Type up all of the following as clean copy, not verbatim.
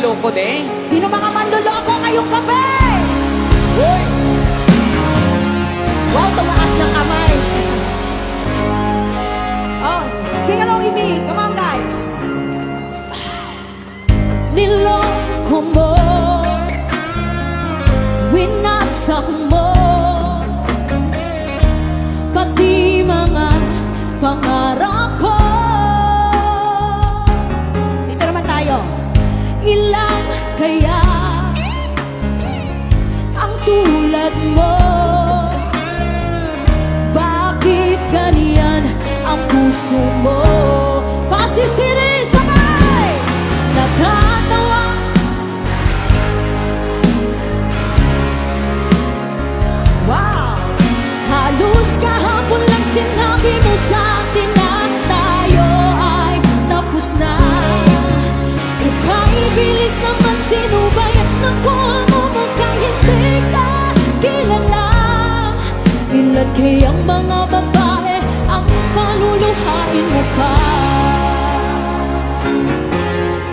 manloloko din. Sino mga manloloko ngayong gabi? Uy! Wow, tumaas ng kamay. Oh, sing along with me. Come on, guys. Niloko mo, winasak mo, pati mga pangarap ko. Dito naman tayo. Ilan kaya ang tulad mo? Bakit ganyan ang puso mo? Pasisiri sabay! Natatawa. Wow! Halos kahapon lang sinabi mo sa akin na tayo ay tapos na. Ukay bilis naman sinubay, nakuha mo mukhang hindi ka kilala. Ilan kayang mga babae ang paluluhain mo pa?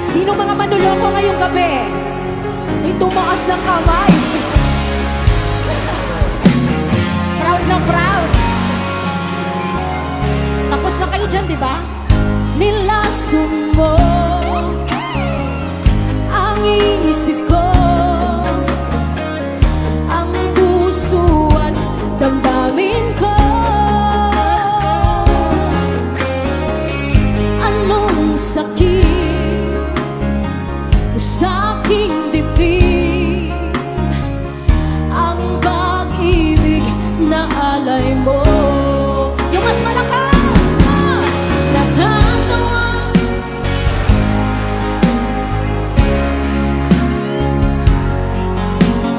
Sino mga manloloko ngayong gabi? May tumaas ng kamay. Proud na proud. Tapos na kayo dyan, di ba? Nilason mo ang isip ko, ang puso at damdamin ko. Anong sakit sa aking dibdib, ang pag-ibig na alay mo. Yung mas malakas, natatawa.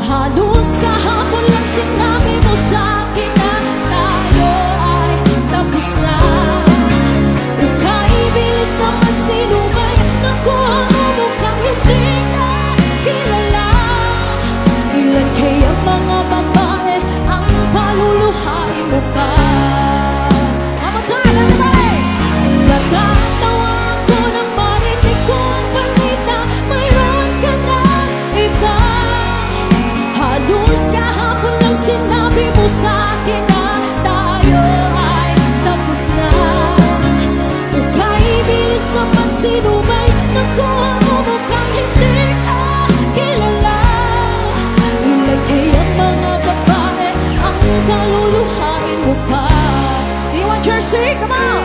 Halos kahapon lang sinabi mo sa akin na tayo ay tapos na. Ukay bilis naman sinubay, nakuha mo mukhang hindi ka kilala. Ilan kayang mga babae ang paluluhain mo pa? One more time, everybody! Natatawa ako nang marinig ko ang balita, mayroon ka ng iba. Halos kahapon lang sinabi mo sa akin na tayo ay tapos na. Ukay bilis naman sinubay, nakuha mo mukhang hindi ka kilala. Ilan kayang mga babae ang kaluluhain mo pa? Do you want Jersey? Come on!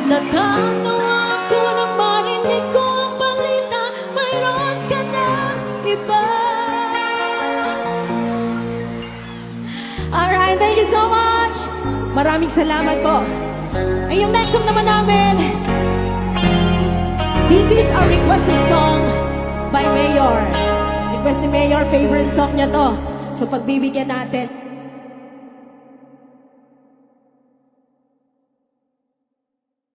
Natatawa ako nang marinig ko ang balita, mayroon ka ng iba. Alright, thank you so much. Maraming salamat po. Ay, yung next song naman namin, this is a requested song by Mayor. Request ni Mayor, favorite song niya to. So pagbibigyan natin.